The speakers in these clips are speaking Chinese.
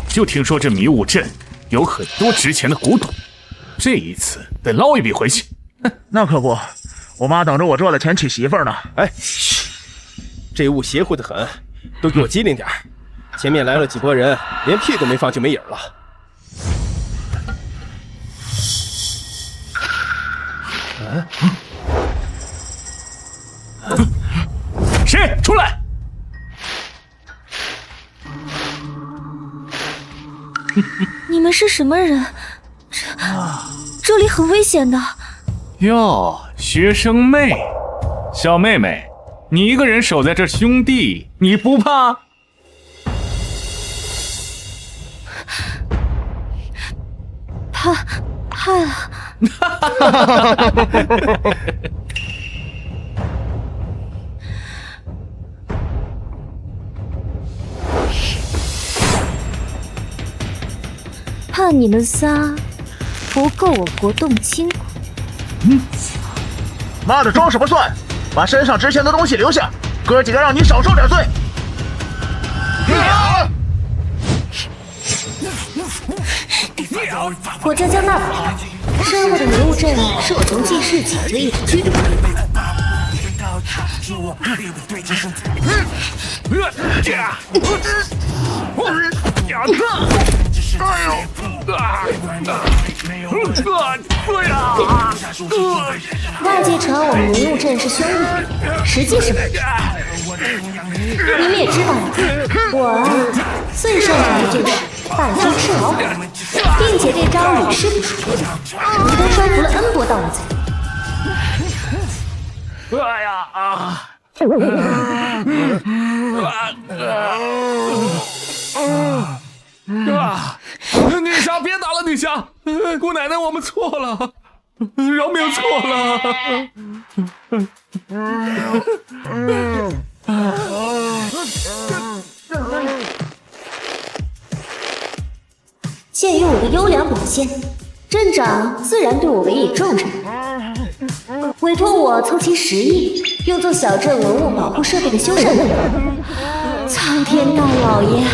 就听说这迷雾镇有很多值钱的古董，这一次得捞一笔回去。那可不，我妈等着我赚了钱娶媳妇儿呢。哎，嘘，这雾邪乎得很，都给我机灵点。前面来了几拨人，连屁都没放就没影了。谁出来？你们是什么人？这里很危险的。哟，学生妹，小妹妹，你一个人守在这兄弟，你不怕？怕了。怕你们仨不够我国动亲骨。妈的，装什么蒜？把身上值钱的东西留下，哥几个让你少受点罪。我叫江大宝，身后的迷雾镇是我从记事起就一直居住的地方。外界传我们迷雾镇是兄弟，实际是不是？你们也知道我最擅长的就是扮猪吃老虎，并且这招屡试不爽，你都收服了 N 波盗墓贼。哎呀啊！女侠别打了，女侠，姑奶奶我们错了，饶命错了。鉴于我的优良表现，镇长自然对我委以重任，委托我凑齐10亿，用作小镇文物保护设备的修缮费。苍天大老爷，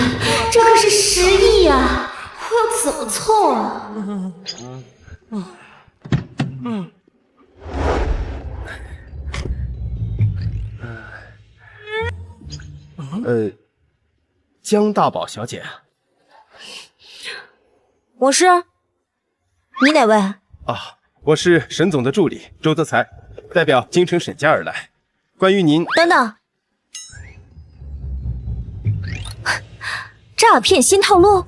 这可是10亿呀！我要怎么凑啊？江大宝小姐。我是。你哪位？啊，我是沈总的助理周德才，代表京城沈家而来。关于您……等等，诈骗新套路？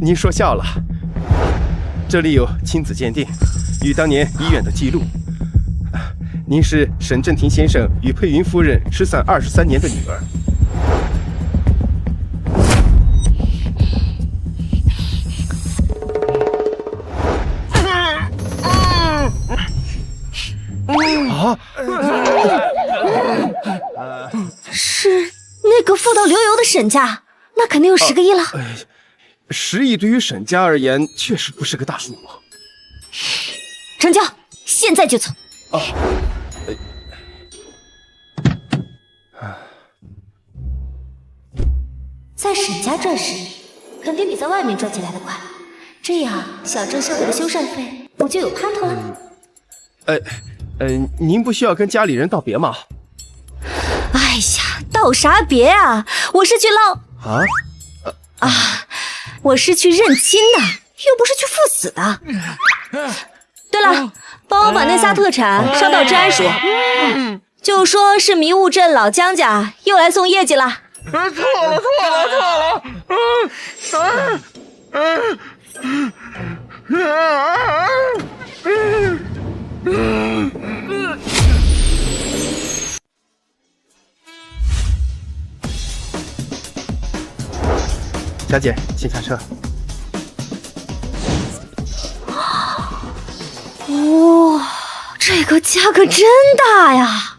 您说笑了。这里有亲子鉴定与当年医院的记录。您是沈振廷先生与佩云夫人失散23年的女儿。是那个富到流油的沈家，那肯定有10个亿了。10亿对于沈家而言，确实不是个大数目。成交，现在就走。在沈家赚10亿，肯定比在外面赚起来的快。这样，小镇设备的修缮费我就有盼头了。您不需要跟家里人道别吗？哎呀，道啥别啊！我是去捞我是去认亲的，又不是去赴死的。对了，帮我把那仨特产捎到治安署，就说是迷雾镇老江家又来送业绩了。错了！小姐，请下车。哇，这个家可真大呀，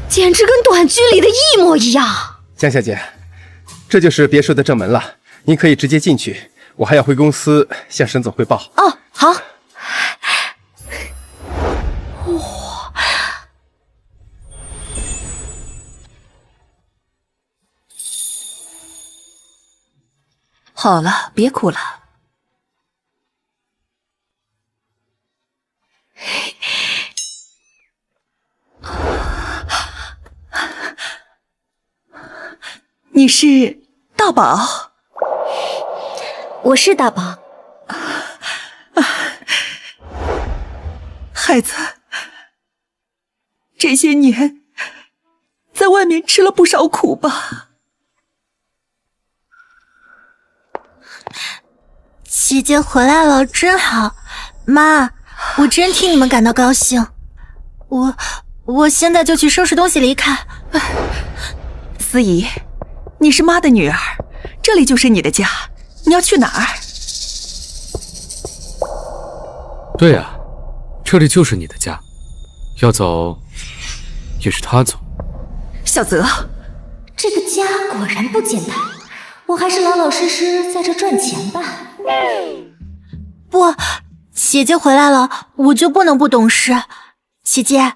简直跟短剧里的一模一样。江小姐，这就是别墅的正门了，您可以直接进去。我还要回公司向沈总汇报。好。好了，别哭了。你是大宝？我是大宝。孩子，这些年在外面吃了不少苦吧？姐姐回来了，真好。妈，我真替你们感到高兴。我现在就去收拾东西离开。思怡，你是妈的女儿，这里就是你的家，你要去哪儿？对啊，这里就是你的家，要走也是他走。小泽，这个家果然不简单，我还是老老实实在这赚钱吧。不，姐姐回来了，我就不能不懂事。姐姐，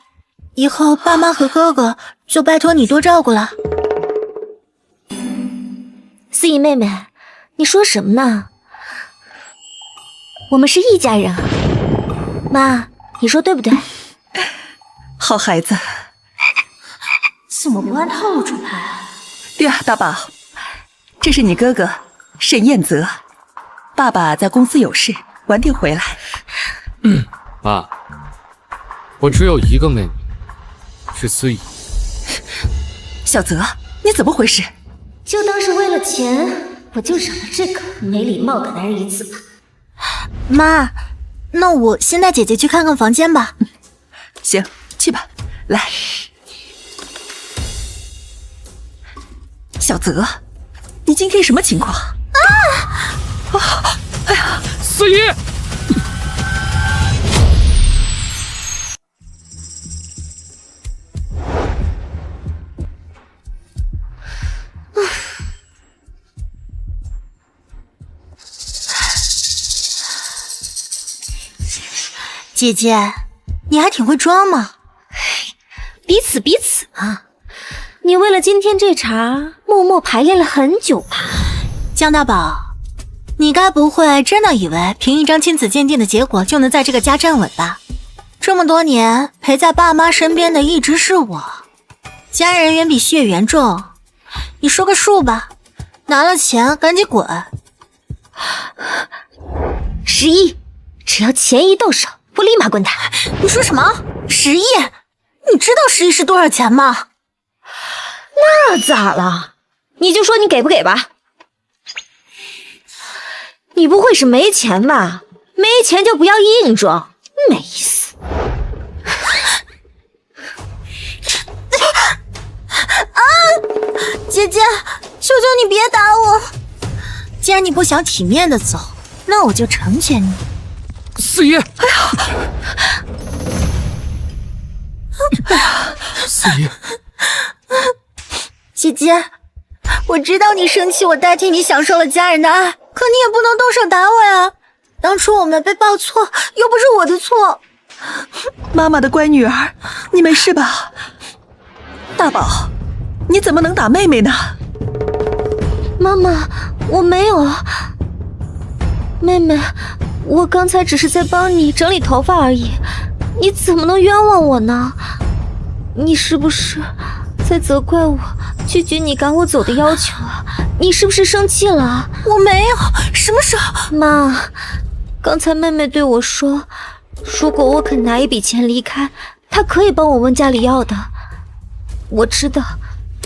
以后爸妈和哥哥就拜托你多照顾了。思怡妹妹，你说什么呢？我们是一家人啊。妈，你说对不对？好孩子。怎么不按套路出牌？对啊，大宝，这是你哥哥沈彦泽，爸爸在公司有事，晚点回来。妈，我只有一个妹妹，是思怡。小泽，你怎么回事？就当是为了钱，我就忍了这个没礼貌的男人一次吧。妈，那我先带姐姐去看看房间吧。行，去吧。来，小泽，你今天什么情况？哎呀，思怡！姐姐，你还挺会装嘛。彼此啊。你为了今天这茬，默默排练了很久吧？江大宝，你该不会真的以为凭一张亲子鉴定的结果就能在这个家站稳吧？这么多年陪在爸妈身边的一直是我，家人远比血缘重。你说个数吧，拿了钱赶紧滚。10亿，只要钱一到手，我立马滚蛋。你说什么？10亿？你知道10亿是多少钱吗？那咋了？你就说你给不给吧。你不会是没钱吧？没钱就不要硬装，没意思。啊！姐姐，求求你别打我！既然你不想体面的走，那我就成全你。思怡！哎呀！思怡！姐姐，我知道你生气，我代替你享受了家人的爱，可你也不能动手打我呀！当初我们被报错，又不是我的错。妈妈的乖女儿，你没事吧？大宝，你怎么能打妹妹呢？妈妈，我没有。妹妹，我刚才只是在帮你整理头发而已，你怎么能冤枉我呢？你是不是在责怪我拒绝你赶我走的要求啊？你是不是生气了？我没有，什么时候？妈，刚才妹妹对我说，如果我肯拿一笔钱离开，她可以帮我问家里要的。我知道，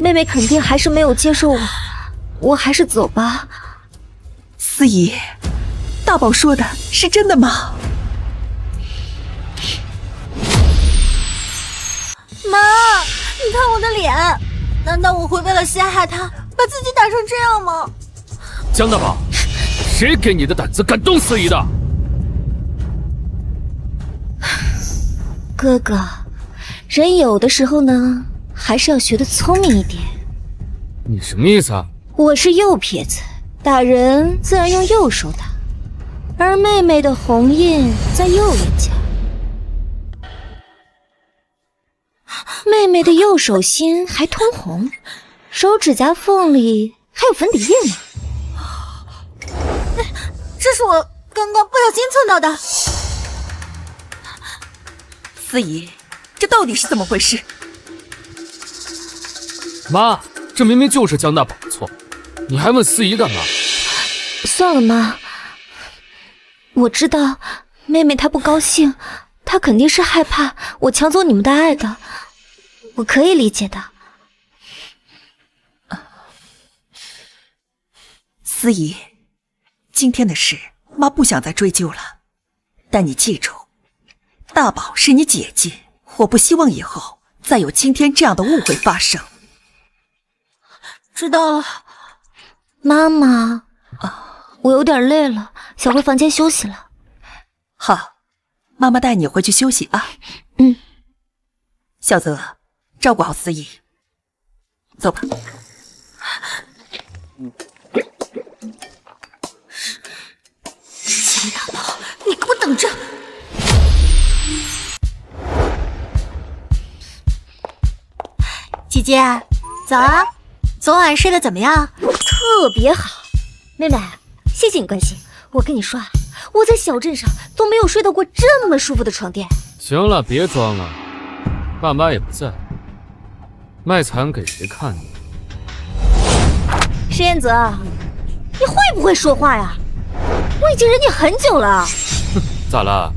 妹妹肯定还是没有接受我，我还是走吧。思怡，大宝说的是真的吗？妈，你看我的脸，难道我会为了陷害他，把自己打成这样吗？江大宝，谁给你的胆子敢动思怡的？哥哥，人有的时候呢，还是要学得聪明一点。你什么意思啊？我是右撇子，打人自然用右手打。而妹妹的红印在右眼角。妹妹的右手心还通红，手指甲缝里还有粉底印呢。这是我刚刚不小心蹭到的。司仪，这到底是怎么回事？妈，这明明就是江大宝的错，你还问司仪干嘛？算了妈，我知道妹妹她不高兴，她肯定是害怕我抢走你们的爱的，我可以理解的。司仪，今天的事妈不想再追究了，但你记住，大宝是你姐姐，我不希望以后再有今天这样的误会发生。知道了，妈妈，我有点累了，想回房间休息了。好，妈妈带你回去休息啊。嗯，小泽，照顾好司仪，走吧。江大宝，你给我等着！姐姐，早啊！昨晚睡得怎么样？特别好，妹妹，谢谢你关心。我跟你说啊，我在小镇上都没有睡到过这么舒服的床垫。行了，别装了，爸妈也不在，卖惨给谁看呢？申彦泽，你会不会说话呀？我已经忍你很久了。咋了？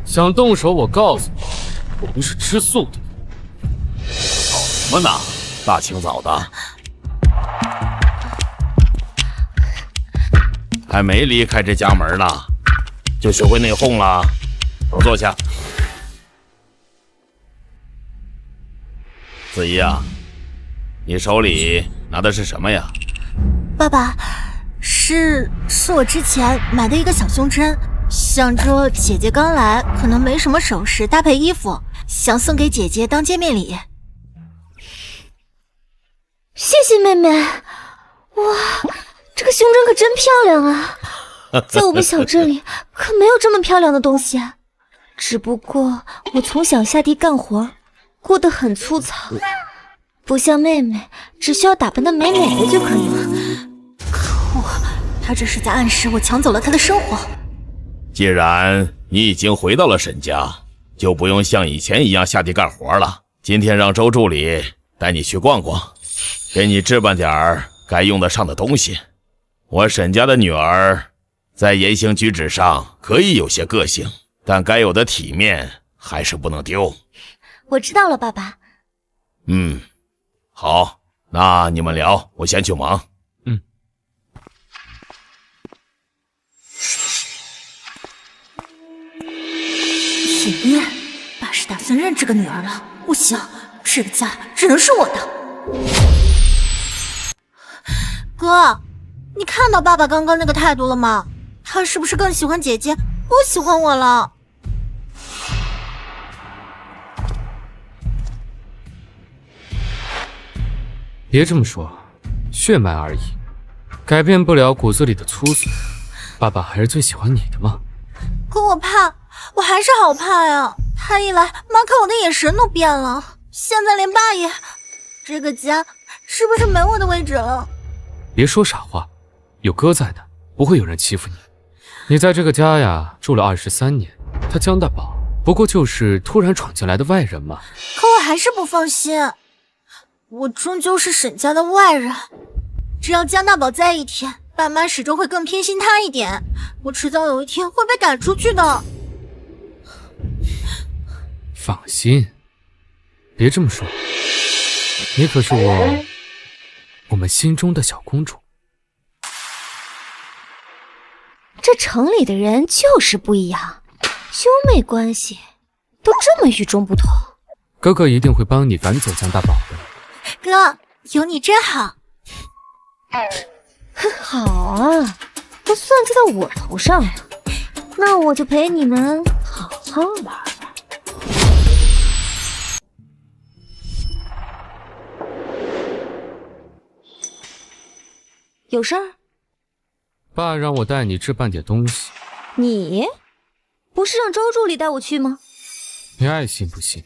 想动手，我告诉你，我不是吃素的。吵什么呢？大清早的，还没离开这家门呢，就学会内讧了。都坐下。子怡啊，你手里拿的是什么呀？爸爸，是我之前买的一个小胸针，想着姐姐刚来，可能没什么首饰搭配衣服，想送给姐姐当见面礼。谢谢妹妹，哇，这个胸针可真漂亮啊！在我们小镇里可没有这么漂亮的东西，只不过我从小下地干活，过得很粗糙，不像妹妹，只需要打扮得美美的就可以了。可恶，他这是在暗示我抢走了他的生活。既然你已经回到了沈家，就不用像以前一样下地干活了。今天让周助理带你去逛逛，给你置办点儿该用得上的东西。我沈家的女儿在言行举止上可以有些个性，但该有的体面还是不能丢。我知道了，爸爸。好，那你们聊，我先去忙。许念，爸是打算认这个女儿了。不行，这个家只能是我的。哥，你看到爸爸刚刚那个态度了吗？他是不是更喜欢姐姐，不喜欢我了？别这么说，血脉而已，改变不了骨子里的粗俗。爸爸还是最喜欢你的嘛。可我怕，我还是好怕呀。他一来，妈看我的眼神都变了。现在连爸也……这个家是不是没我的位置了？别说傻话，有哥在呢，不会有人欺负你。你在这个家呀住了23年，他江大宝不过就是突然闯进来的外人嘛。可我还是不放心，我终究是沈家的外人。只要江大宝在一天，爸妈始终会更偏心他一点。我迟早有一天会被赶出去的。放心，别这么说，你可是我们心中的小公主。这城里的人就是不一样，兄妹关系都这么与众不同。哥哥一定会帮你赶走江大宝的。哥，有你真好。好啊，都算计到我头上了，那我就陪你们好好玩玩。有事儿？爸让我带你置办点东西，你不是让周助理带我去吗？你爱信不信。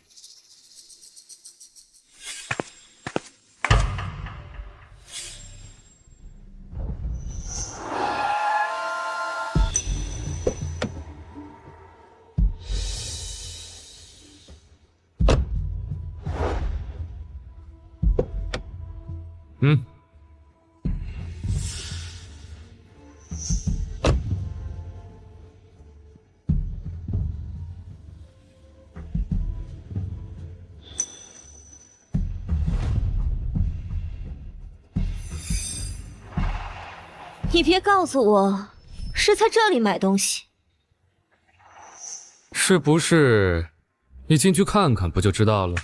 你别告诉我是在这里买东西。是不是？你进去看看不就知道了。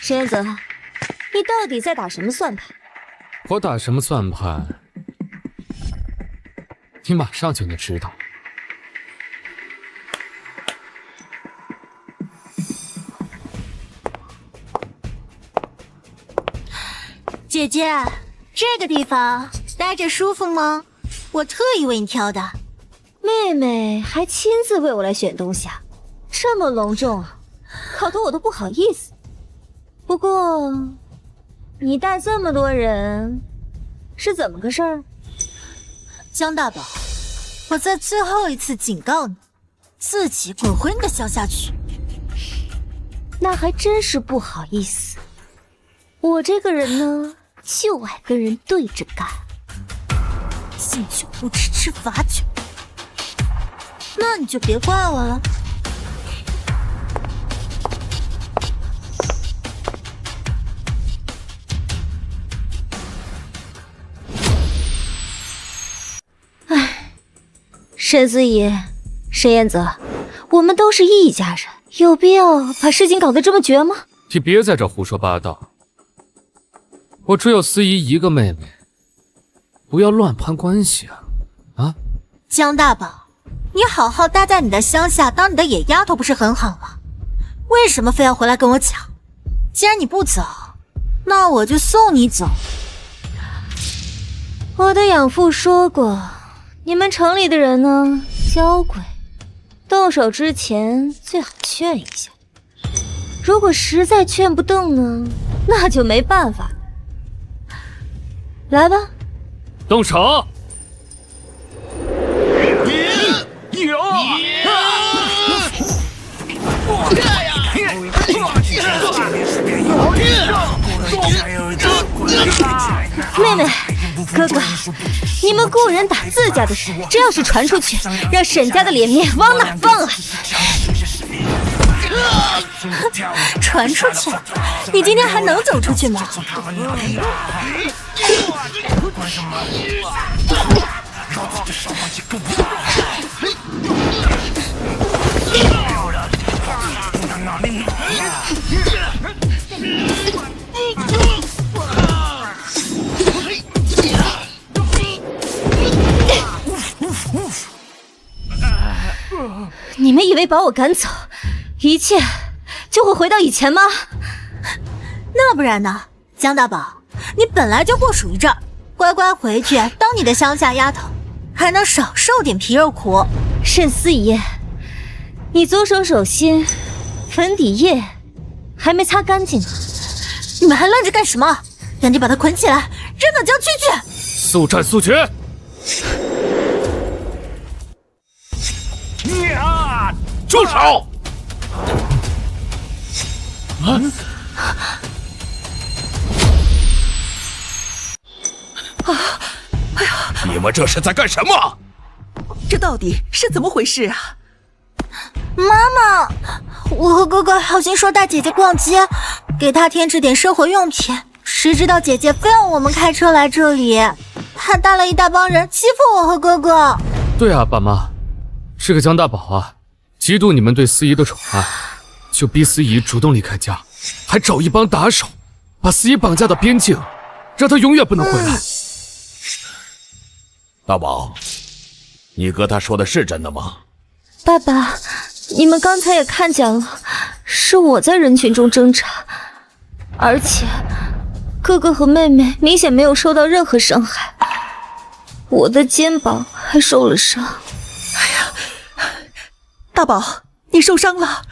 沈彦泽，你到底在打什么算盘？我打什么算盘，你马上就能知道。姐姐，这个地方待着舒服吗？我特意为你挑的。妹妹还亲自为我来选东西啊，这么隆重啊，搞得我都不好意思。不过，你带这么多人，是怎么个事儿？江大宝，我在最后一次警告你，自己滚回你的乡下去。那还真是不好意思。我这个人呢，就爱跟人对着干。敬酒不吃吃罚酒，那你就别怪我了。唉，沈思怡、沈彦泽，我们都是一家人，有必要把事情搞得这么绝吗？你别在这胡说八道。我只有思怡一个妹妹，不要乱攀关系啊！啊，江大宝，你好好待在你的乡下当你的野丫头不是很好吗？为什么非要回来跟我抢？既然你不走，那我就送你走。我的养父说过，你们城里的人呢，娇贵，动手之前最好劝一下。如果实在劝不动呢，那就没办法。来吧，动手！妹妹，哥哥，你们雇人打自家的人，这要是传出去，让沈家的脸面往哪放啊？传出去？你今天还能走出去吗？你们以为把我赶走，一切就会回到以前吗？那不然呢？江大宝，你本来就不属于这儿，乖乖回去当你的乡下丫头，还能少受点皮肉苦。沈思怡，你左手手心粉底液还没擦干净呢，你们还愣着干什么？赶紧把他捆起来，扔到郊区去！速战速决！住手！你们这是在干什么？这到底是怎么回事啊？妈妈，我和哥哥好心说带姐姐逛街，给她添置点生活用品，谁知道姐姐非要我们开车来这里，还带了一大帮人欺负我和哥哥。对啊，爸妈，这个江大宝啊，嫉妒你们对司仪的宠爱，就逼司仪主动离开家，还找一帮打手，把司仪绑架到边境，让他永远不能回来。大宝，你哥他说的是真的吗？爸爸，你们刚才也看见了，是我在人群中挣扎，而且哥哥和妹妹明显没有受到任何伤害，我的肩膀还受了伤。大宝，你受伤了，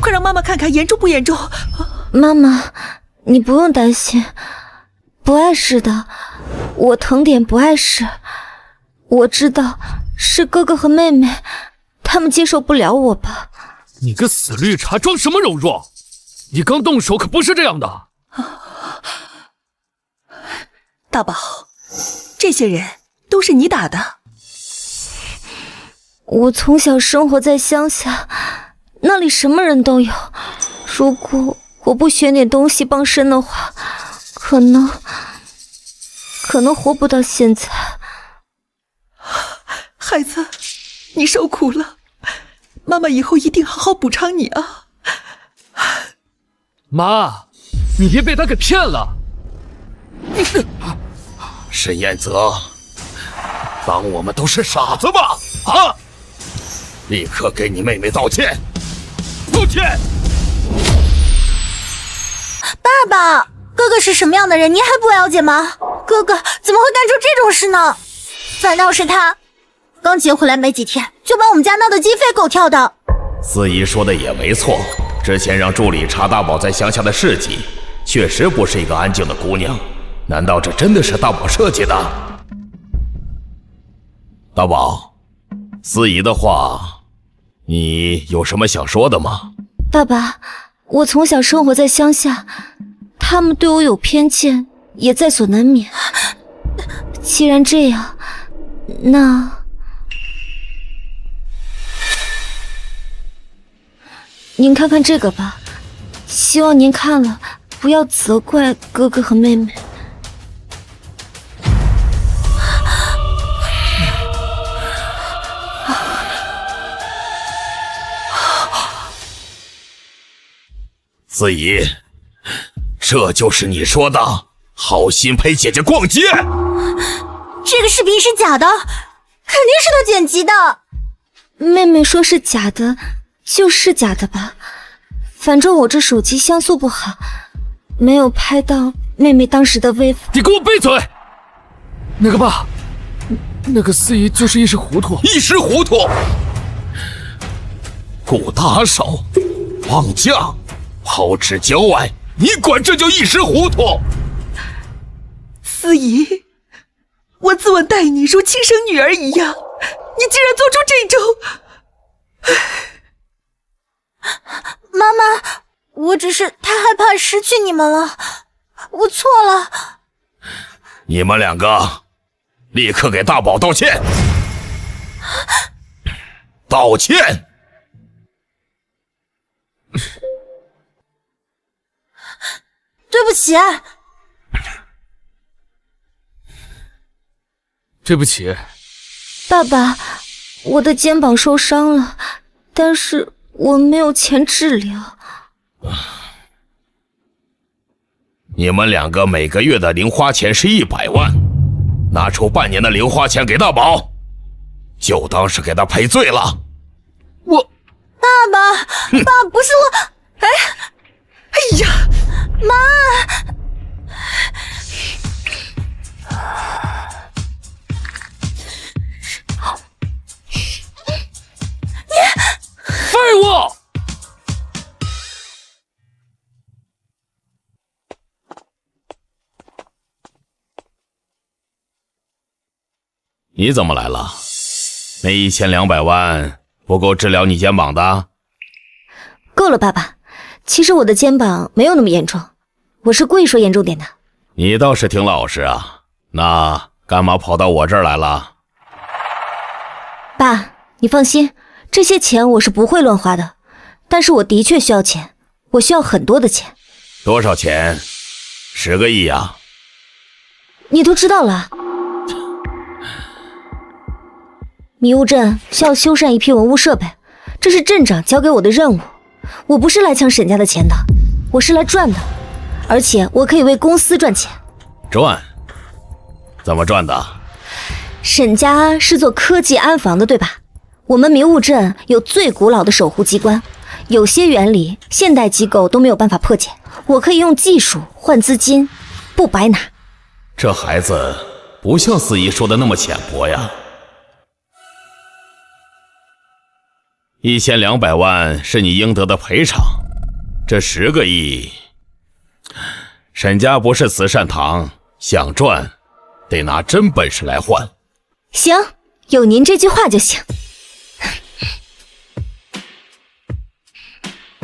快让妈妈看看严重不严重。妈妈，你不用担心，不碍事的，我疼点不碍事。我知道是哥哥和妹妹，他们接受不了我吧。你个死绿茶，装什么柔弱？你刚动手可不是这样的。大宝，这些人都是你打的。我从小生活在乡下，那里什么人都有。如果我不选点东西帮身的话，可能活不到现在。孩子，你受苦了，妈妈以后一定好好补偿你啊。妈，你别被他给骗了。沈彦泽，当我们都是傻子吧？啊！立刻给你妹妹道歉！道歉！爸爸，哥哥是什么样的人，您还不了解吗？哥哥怎么会干出这种事呢？反倒是他，刚接回来没几天，就把我们家闹得鸡飞狗跳的。司仪说的也没错，之前让助理查大宝在乡下的事迹，确实不是一个安静的姑娘。难道这真的是大宝设计的？大宝，司仪的话，你有什么想说的吗？爸爸，我从小生活在乡下，他们对我有偏见，也在所难免。既然这样，那您看看这个吧，希望您看了不要责怪哥哥和妹妹。司仪，这就是你说的好心陪姐姐逛街？这个视频是假的，肯定是他剪辑的。妹妹说是假的，就是假的吧。反正我这手机像素不好，没有拍到妹妹当时的威风。你给我闭嘴！那个爸，那个司仪就是一时糊涂。一时糊涂？顾打手，妄将，抛之郊外，你管这叫一时糊涂？司仪，我自问待你如亲生女儿一样，你竟然做出这种……妈妈，我只是太害怕失去你们了，我错了。你们两个立刻给大宝道歉！道歉！对不起。对不起。爸爸，我的肩膀受伤了，但是我没有钱治疗。你们两个每个月的零花钱是100万，拿出半年的零花钱给大宝，就当是给他赔罪了。爸爸，不是我，哎呀，妈！废物！你怎么来了？那1200万不够治疗你肩膀的？够了，爸爸。其实我的肩膀没有那么严重，我是故意说严重点的。你倒是挺老实啊，那干嘛跑到我这儿来了？爸，你放心，这些钱我是不会乱花的，但是我的确需要钱，我需要很多的钱。多少钱？10个亿呀？你都知道了。迷雾镇需要修缮一批文物设备，这是镇长交给我的任务。我不是来抢沈家的钱的，我是来赚的，而且我可以为公司赚钱。赚？怎么赚的？沈家是做科技安防的，对吧？我们迷雾镇有最古老的守护机关，有些原理现代机构都没有办法破解，我可以用技术换资金，不白拿。这孩子不像司仪说的那么浅薄呀。1200万是你应得的赔偿，这10个亿，沈家不是慈善堂，想赚得拿真本事来换。行，有您这句话就行。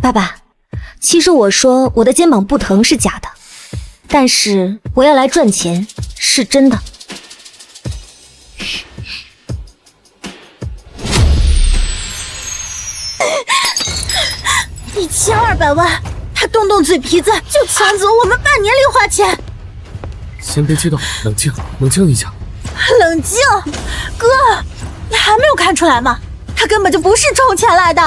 爸爸，其实我说我的肩膀不疼是假的，但是我要来赚钱是真的。1200万，他动嘴皮子就抢走我们半年零花钱。先别激动，冷静，冷静一下。冷静，哥，你还没有看出来吗？他根本就不是冲钱来的，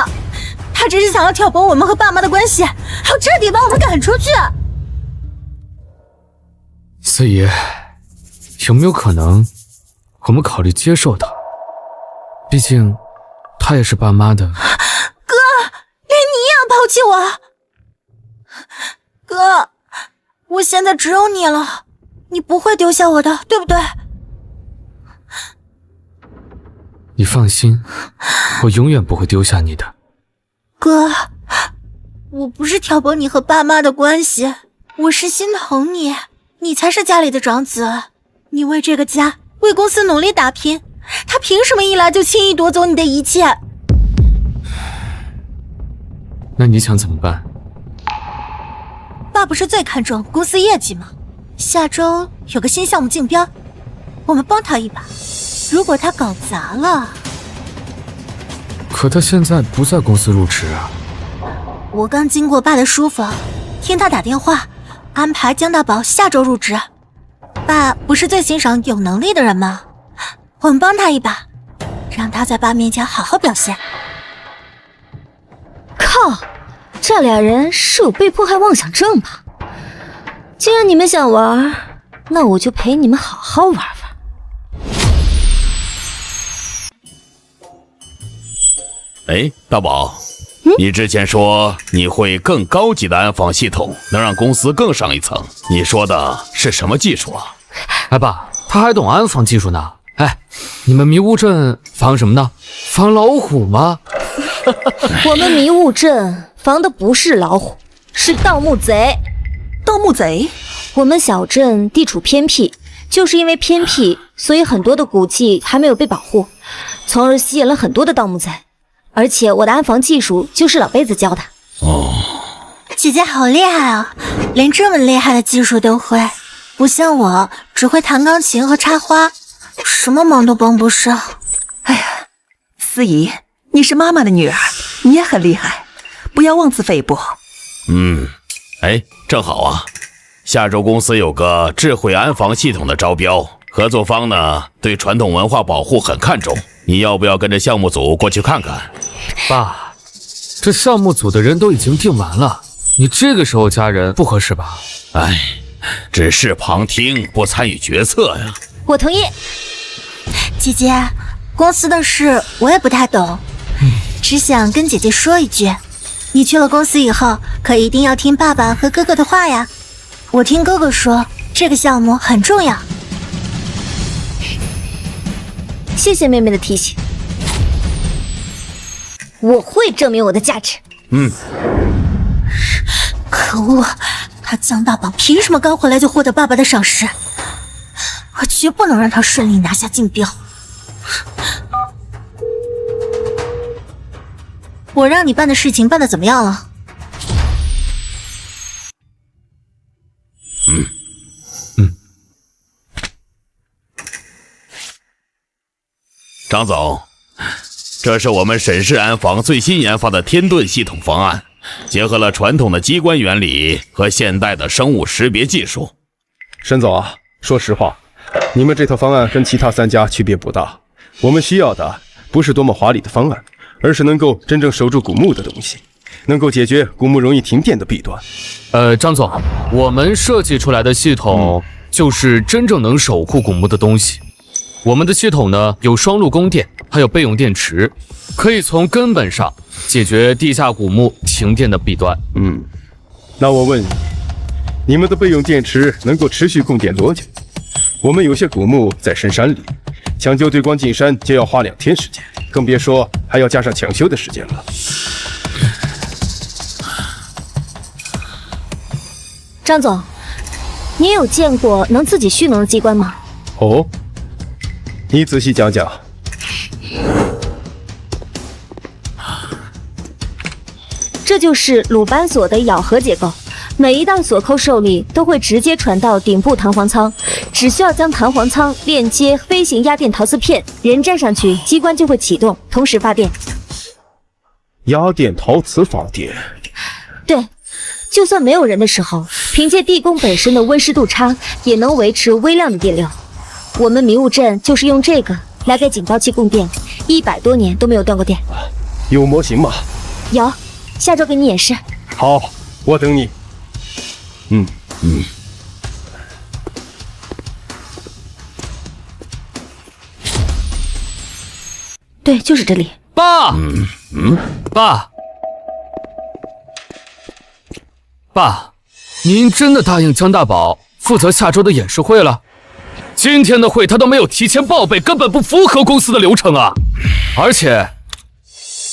他只是想要挑拨我们和爸妈的关系，要彻底把我们赶出去。司仪，有没有可能我们考虑接受他？毕竟他也是爸妈的。哥，连你也要抛弃我？哥，我现在只有你了，你不会丢下我的，对不对？你放心，我永远不会丢下你的。哥，我不是挑拨你和爸妈的关系，我是心疼你，你才是家里的长子，你为这个家，为公司努力打拼，他凭什么一来就轻易夺走你的一切？那你想怎么办？爸不是最看重公司业绩吗？下周有个新项目竞标，我们帮他一把，如果他搞砸了……可他现在不在公司入职啊。我刚经过爸的书房，听他打电话安排江大宝下周入职。爸不是最欣赏有能力的人吗？我们帮他一把，让他在爸面前好好表现。靠，这俩人是有被迫害妄想症吧？既然你们想玩，那我就陪你们好好玩玩。哎，大宝，你之前说你会更高级的安防系统，能让公司更上一层，你说的是什么技术啊？哎爸，他还懂安防技术呢。哎，你们迷雾阵防什么呢？防老虎吗？我们迷雾阵防的不是老虎，是盗墓贼。盗墓贼？我们小镇地处偏僻，就是因为偏僻，所以很多的古迹还没有被保护，从而吸引了很多的盗墓贼。而且我的安防技术就是老辈子教的。哦，姐姐好厉害啊，连这么厉害的技术都会，不像我只会弹钢琴和插花，什么忙都帮不上。哎呀，司仪，你是妈妈的女儿，你也很厉害，不要妄自菲薄。哎，正好啊，下周公司有个智慧安防系统的招标，合作方呢对传统文化保护很看重，你要不要跟着项目组过去看看？爸，这项目组的人都已经定完了，你这个时候加人不合适吧？哎，只是旁听，不参与决策呀。我同意。姐姐，公司的事我也不太懂，只想跟姐姐说一句，你去了公司以后，可一定要听爸爸和哥哥的话呀。我听哥哥说，这个项目很重要。谢谢妹妹的提醒，我会证明我的价值。可恶，他江大宝凭什么刚回来就获得爸爸的赏识？我绝不能让他顺利拿下竞标。我让你办的事情办得怎么样了？张总，这是我们沈氏安防最新研发的天盾系统方案，结合了传统的机关原理和现代的生物识别技术。沈总啊，说实话，你们这套方案跟其他3家区别不大。我们需要的不是多么华丽的方案，而是能够真正守住古墓的东西，能够解决古墓容易停电的弊端。张总，我们设计出来的系统就是真正能守护古墓的东西。我们的系统呢，有双路供电，还有备用电池，可以从根本上解决地下古墓停电的弊端。那我问你，你们的备用电池能够持续供电多久？我们有些古墓在深山里，抢救对光进山就要花2天时间，更别说还要加上抢修的时间了。张总，你有见过能自己蓄能的机关吗？哦，你仔细讲讲。这就是鲁班锁的咬合结构，每一道锁扣受力都会直接传到顶部弹簧舱，只需要将弹簧舱链接飞行压电陶瓷片，人站上去，机关就会启动，同时发电。压电陶瓷发电？对，就算没有人的时候，凭借地宫本身的温湿度差，也能维持微量的电流。我们迷雾阵就是用这个来给警报器供电，100多年都没有断过电。有模型吗？有。下周给你演示。好，我等你。对，就是这里。爸，爸，您真的答应江大宝负责下周的演示会了？今天的会他都没有提前报备，根本不符合公司的流程啊！而且。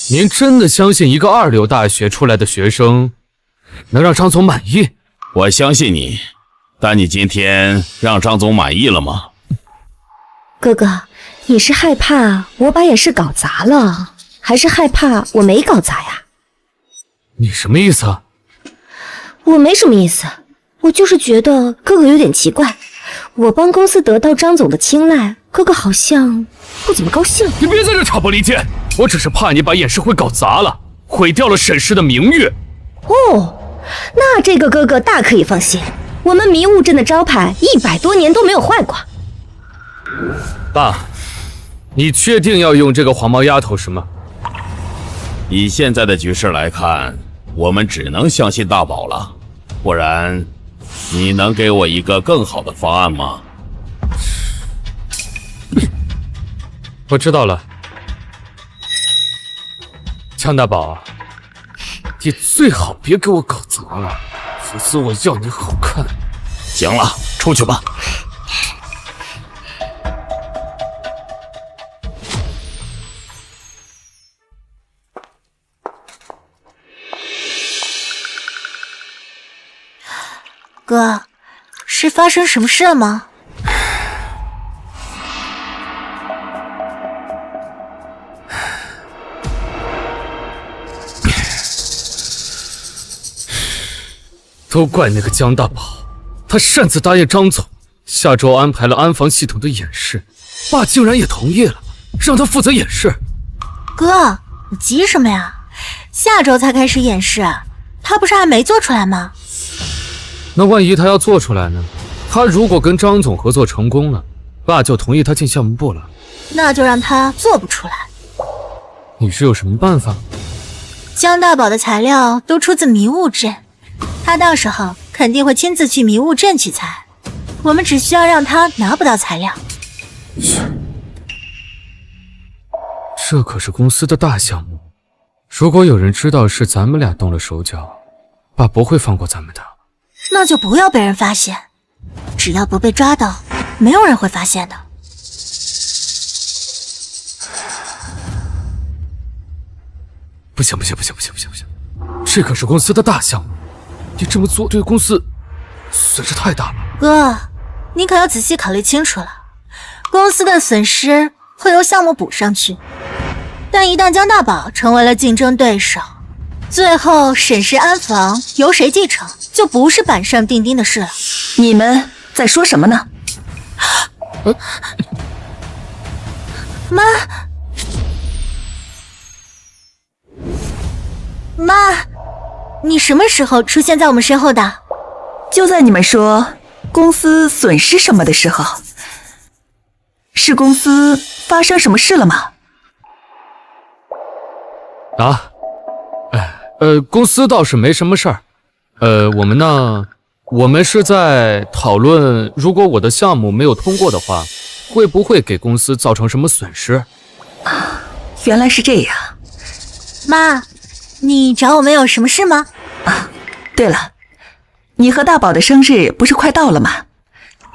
您真的相信一个2流大学出来的学生能让张总满意？我相信你，但你今天让张总满意了吗？哥哥，你是害怕我把演示搞砸了，还是害怕我没搞砸呀？你什么意思啊？我没什么意思，我就是觉得哥哥有点奇怪。我帮公司得到张总的青睐，哥哥好像不怎么高兴。你别在这挑拨离间，我只是怕你把演示会搞砸了，毁掉了沈氏的名誉。哦，那这个哥哥大可以放心，我们迷雾镇的招牌100多年都没有坏过。爸，你确定要用这个黄毛丫头是吗？以现在的局势来看，我们只能相信大宝了，不然你能给我一个更好的方案吗？我知道了，江大宝，你最好别给我搞砸了，否则我要你好看。行了，出去吧。哥，是发生什么事了吗？都怪那个江大宝，他擅自答应张总，下周安排了安防系统的演示，爸竟然也同意了，让他负责演示。哥，你急什么呀？下周才开始演示，他不是还没做出来吗？那万一他要做出来呢？他如果跟张总合作成功了，爸就同意他进项目部了。那就让他做不出来。你是有什么办法？江大宝的材料都出自迷雾镇，他到时候肯定会亲自去迷雾镇取材，我们只需要让他拿不到材料。这可是公司的大项目，如果有人知道是咱们俩动了手脚，爸不会放过咱们的。那就不要被人发现，只要不被抓到，没有人会发现的。不行，这可是公司的大项目，你这么做对公司损失太大了。哥，你可要仔细考虑清楚了，公司的损失会由项目补上去，但一旦江大宝成为了竞争对手，最后沈氏安防由谁继承，就不是板上钉钉的事了。你们在说什么呢？妈，你什么时候出现在我们身后的？就在你们说公司损失什么的时候。是公司发生什么事了吗？公司倒是没什么事儿。我们是在讨论，如果我的项目没有通过的话，会不会给公司造成什么损失？原来是这样。妈，你找我们有什么事吗？对了，你和大宝的生日不是快到了吗？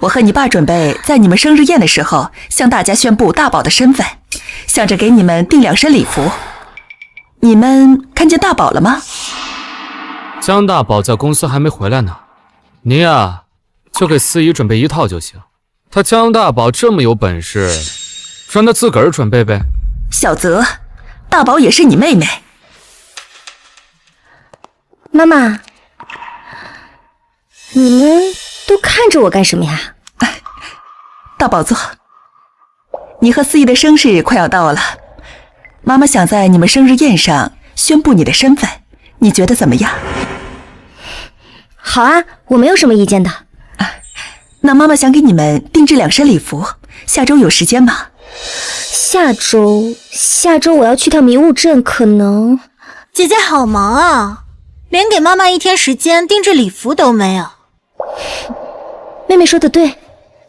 我和你爸准备在你们生日宴的时候向大家宣布大宝的身份，想着给你们订2身礼服。你们看见大宝了吗？江大宝在公司还没回来呢，您呀，就给司仪准备1套就行。他江大宝这么有本事，让他自个儿准备呗。小泽，大宝也是你妹妹。妈妈，你们都看着我干什么呀？大宝坐。你和司仪的生日快要到了，妈妈想在你们生日宴上宣布你的身份，你觉得怎么样？好啊，我没有什么意见的。那妈妈想给你们定制2身礼服，下周有时间吗？下周我要去趟迷雾镇，可能……姐姐好忙啊，连给妈妈1天时间定制礼服都没有。妹妹说的对，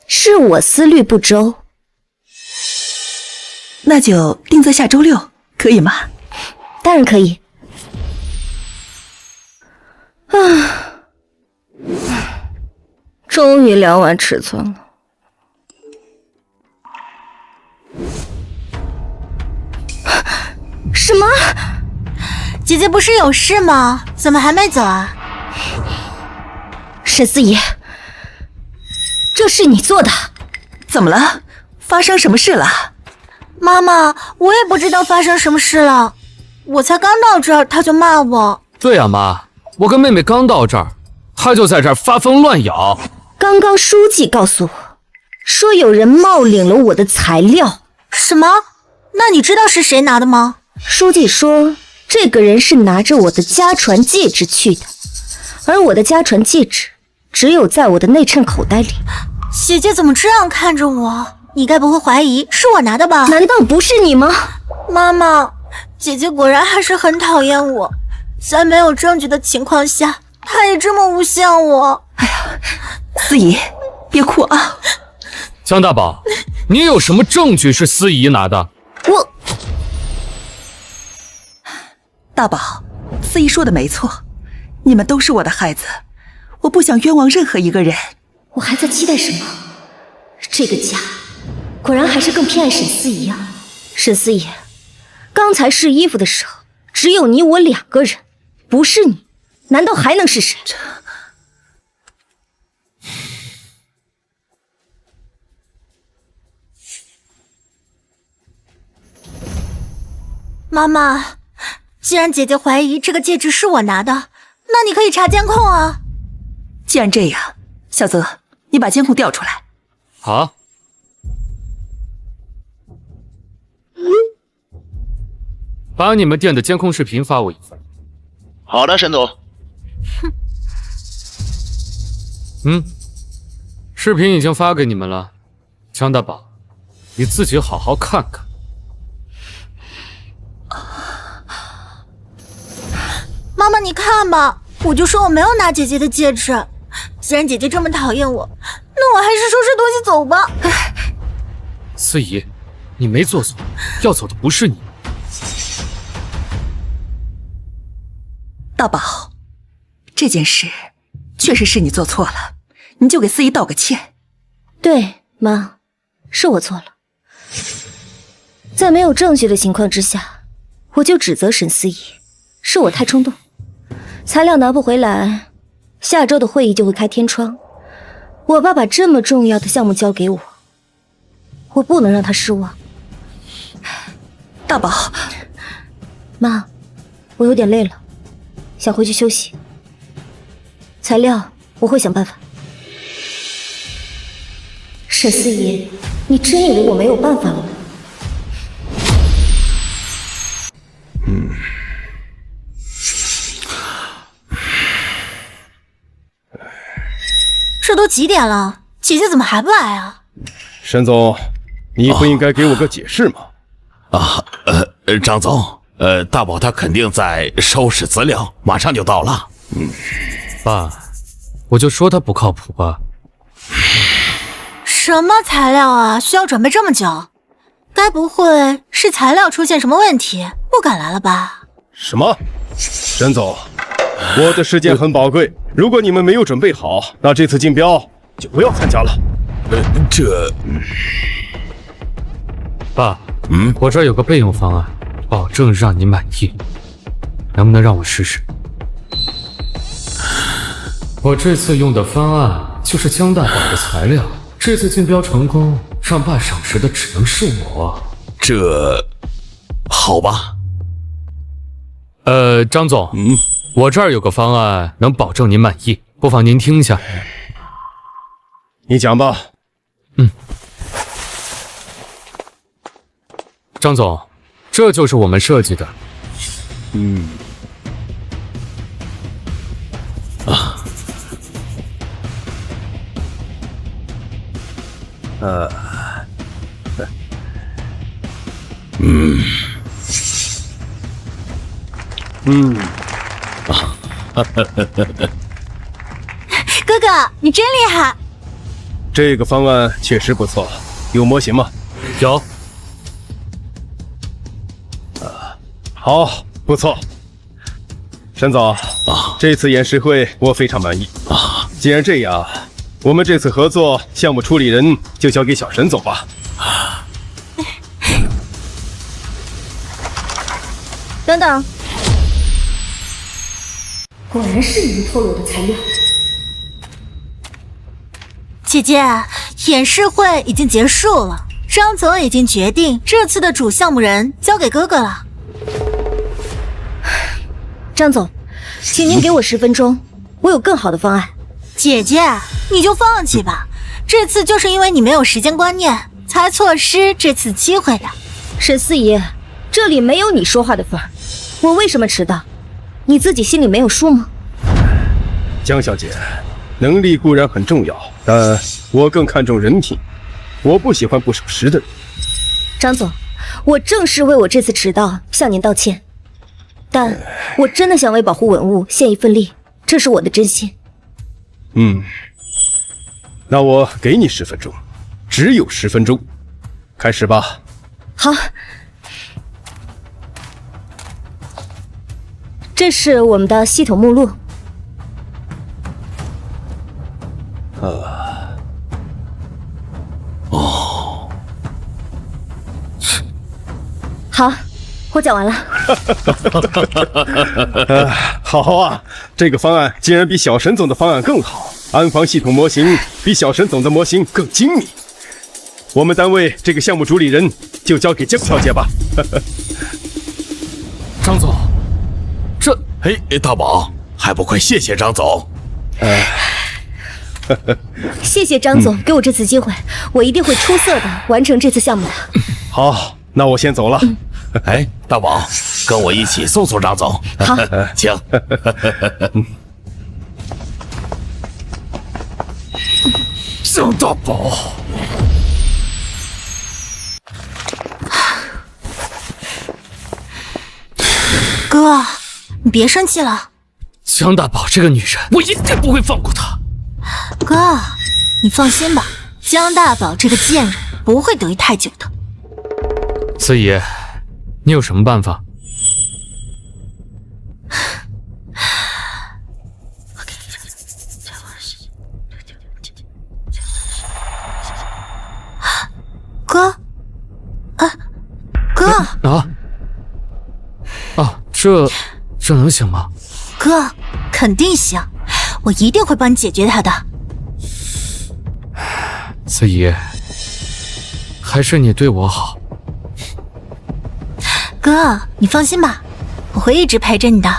是我思虑不周。那就定在下周6，可以吗？当然可以。终于量完尺寸了。什么？姐姐不是有事吗？怎么还没走啊？沈思怡，这是你做的？怎么了？发生什么事了？妈妈，我也不知道发生什么事了，我才刚到这儿，他就骂我。对啊，妈，我跟妹妹刚到这儿，他就在这儿发疯乱咬。刚刚书记告诉我，说有人冒领了我的材料。什么？那你知道是谁拿的吗？书记说，这个人是拿着我的家传戒指去的，而我的家传戒指只有在我的内衬口袋里。姐姐怎么这样看着我？你该不会怀疑是我拿的吧？难道不是你吗？妈妈，姐姐果然还是很讨厌我，在没有证据的情况下，她也这么诬陷我。哎呀，思怡，别哭啊！江大宝，你有什么证据是司仪拿的？大宝，司仪说的没错，你们都是我的孩子，我不想冤枉任何一个人。我还在期待什么？这个家果然还是更偏爱沈思怡啊！沈思怡，刚才试衣服的时候，只有你我2个人，不是你，难道还能是谁？妈妈，既然姐姐怀疑这个戒指是我拿的，那你可以查监控啊。既然这样，小泽，你把监控调出来。好。把你们店的监控视频发我1份。好的，沈总。视频已经发给你们了。江大宝，你自己好好看看。妈妈，你看吧，我就说我没有拿姐姐的戒指。既然姐姐这么讨厌我，那我还是收拾东西走吧。司仪，你没做错，要走的不是你。大宝，这件事确实是你做错了，你就给司仪道个歉。对，妈，是我错了。在没有证据的情况之下，我就指责沈思怡，是我太冲动。材料拿不回来，下周的会议就会开天窗。我爸把这么重要的项目交给我，我不能让他失望。大宝，妈，我有点累了，想回去休息。材料我会想办法。沈思怡，你真以为我没有办法了吗？这都几点了，姐姐怎么还不来啊？沈总，你不应该给我个解释吗？张总，大宝他肯定在收拾资料，马上就到了。爸，我就说他不靠谱吧。什么材料啊？需要准备这么久？该不会是材料出现什么问题，不敢来了吧？什么？沈总，我的时间很宝贵，如果你们没有准备好，那这次竞标就不要参加了。爸，我这儿有个备用方案，保证让你满意，能不能让我试试？我这次用的方案就是江大宝的材料，这次竞标成功，让爸赏识的只能是我。好吧。张总，我这儿有个方案，能保证您满意，不妨您听一下。你讲吧。张总，这就是我们设计的。哥哥，你真厉害！这个方案确实不错，有模型吗？有。好，不错。沈总，这次演示会我非常满意。既然这样，我们这次合作项目处理人就交给小沈总吧。等等，果然是你们偷了我的材料。姐姐，演示会已经结束了，张总已经决定这次的主项目人交给哥哥了。张总，请您给我10分钟，我有更好的方案。姐姐，你就放弃吧，这次就是因为你没有时间观念，才错失这次机会的。沈四爷，这里没有你说话的份儿。我为什么迟到？你自己心里没有数吗？江小姐，能力固然很重要，但我更看重人品。我不喜欢不守时的人。张总，我正式为我这次迟到向您道歉。但我真的想为保护文物献一份力，这是我的真心。那我给你10分钟，只有10分钟，开始吧。好，这是我们的系统目录。好，我讲完了。好啊，这个方案竟然比小沈总的方案更好，安防系统模型比小沈总的模型更精密。我们单位这个项目主理人就交给江小姐吧。张总，大宝，还不快谢谢张总？谢谢张总给我这次机会，我一定会出色的完成这次项目的。好，那我先走了。大宝，跟我一起送送张总。好，请。江大宝，哥，你别生气了。江大宝这个女人，我一定不会放过她。哥，你放心吧，江大宝这个贱人不会得意太久的。四爷，你有什么办法？哥，哥这能行吗？哥，肯定行，我一定会帮你解决他的。四爷，还是你对我好。哥，你放心吧，我会一直陪着你的。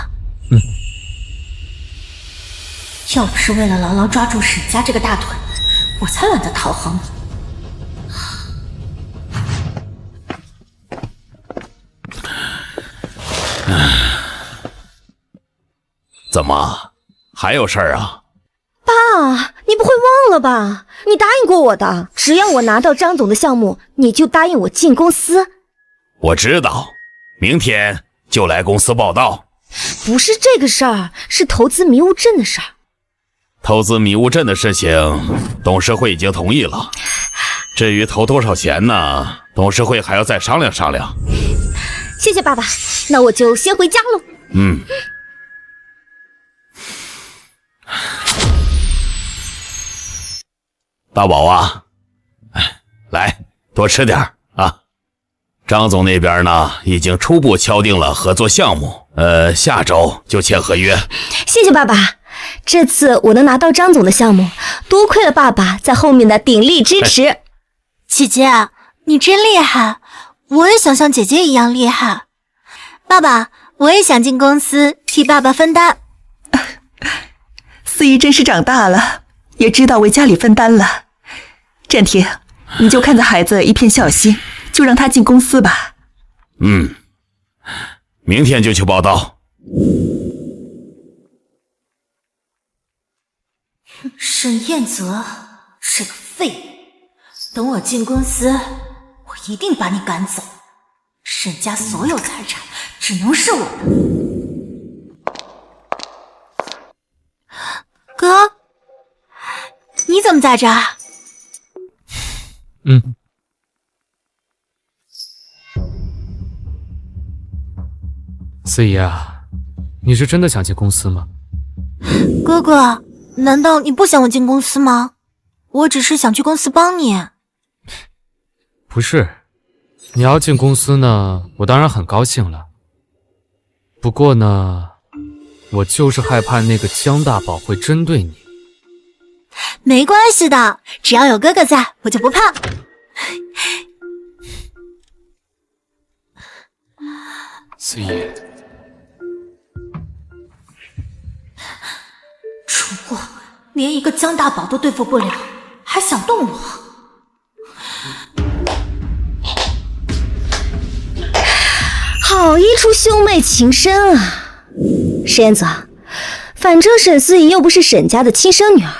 要不是为了牢牢抓住沈家这个大腿，我才懒得讨好你。怎么还有事儿啊？爸，你不会忘了吧？你答应过我的，只要我拿到张总的项目，你就答应我进公司。我知道，明天就来公司报到。不是这个事儿，是投资迷雾镇的事儿。投资迷雾镇的事情，董事会已经同意了。至于投多少钱呢？董事会还要再商量商量。谢谢爸爸，那我就先回家喽。大宝啊，来多吃点啊。张总那边呢，已经初步敲定了合作项目，下周就签合约。谢谢爸爸，这次我能拿到张总的项目，多亏了爸爸在后面的鼎力支持。姐姐，你真厉害，我也想像姐姐一样厉害。爸爸，我也想进公司替爸爸分担。思怡真是长大了，也知道为家里分担了。展婷，你就看在孩子一片孝心，就让他进公司吧。明天就去报道。沈彦泽是个废物，等我进公司，我一定把你赶走。沈家所有财产只能是我的。哥，你怎么在这儿？思怡啊，你是真的想进公司吗？哥哥，难道你不想我进公司吗？我只是想去公司帮你。不是，你要进公司呢，我当然很高兴了。不过呢，我就是害怕那个江大宝会针对你。没关系的，只要有哥哥在，我就不怕。思怡，蠢货，连一个江大宝都对付不了，还想动我？好一出兄妹情深啊！沈彦泽，反正沈思怡又不是沈家的亲生女儿，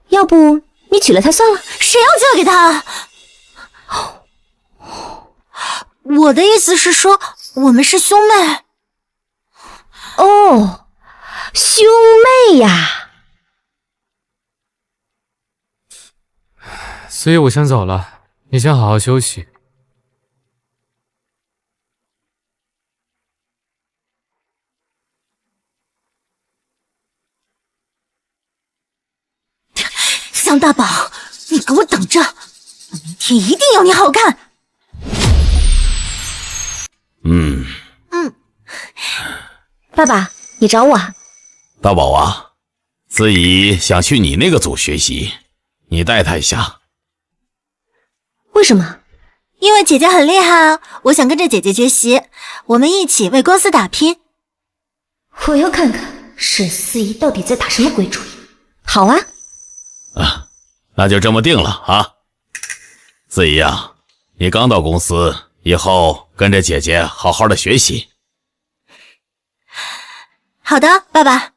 要不你娶了她算了。谁要嫁给他？我的意思是说，我们是兄妹。哦，兄妹呀！所以我先走了，你先好好休息。江大宝，你给我等着，我明天一定要你好看。爸爸，你找我啊？大宝啊，思怡想去你那个组学习，你带她一下。为什么？因为姐姐很厉害啊，我想跟着姐姐学习，我们一起为公司打拼。我要看看沈思怡到底在打什么鬼主意。好啊。那就这么定了啊。思怡啊，你刚到公司，以后跟着姐姐好好的学习。好的，爸爸。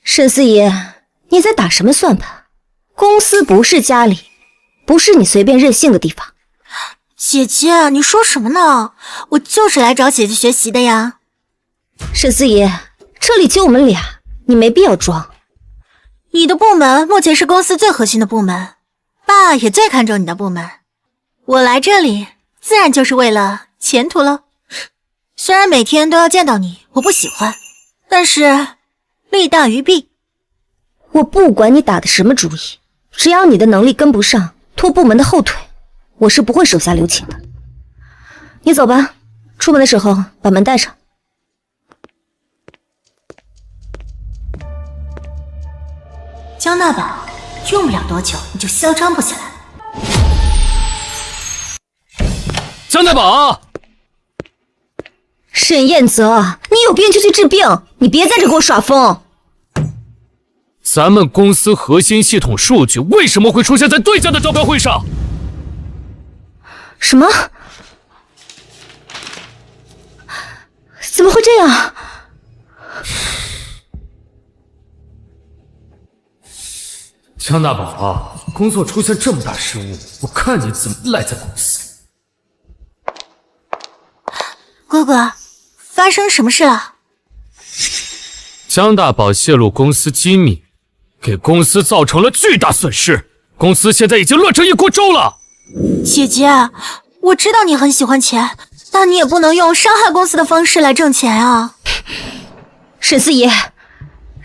沈思怡，你在打什么算盘？公司不是家里，不是你随便任性的地方。姐姐，你说什么呢？我就是来找姐姐学习的呀。沈思怡，这里就我们俩，你没必要装。你的部门目前是公司最核心的部门，爸也最看重你的部门。我来这里自然就是为了前途了。虽然每天都要见到你，我不喜欢，但是利大于弊。我不管你打的什么主意，只要你的能力跟不上，拖部门的后腿，我是不会手下留情的。你走吧，出门的时候把门带上。江大宝，用不了多久你就嚣张不起来。江大宝，沈彦泽，你有病就去治病，你别在这给我耍疯。咱们公司核心系统数据为什么会出现在对家的招标会上？什么？怎么会这样？江大宝啊，工作出现这么大失误，我看你怎么赖在公司。哥哥，发生什么事了？江大宝泄露公司机密，给公司造成了巨大损失，公司现在已经乱成一锅粥了。姐姐，我知道你很喜欢钱，但你也不能用伤害公司的方式来挣钱啊。沈四爷，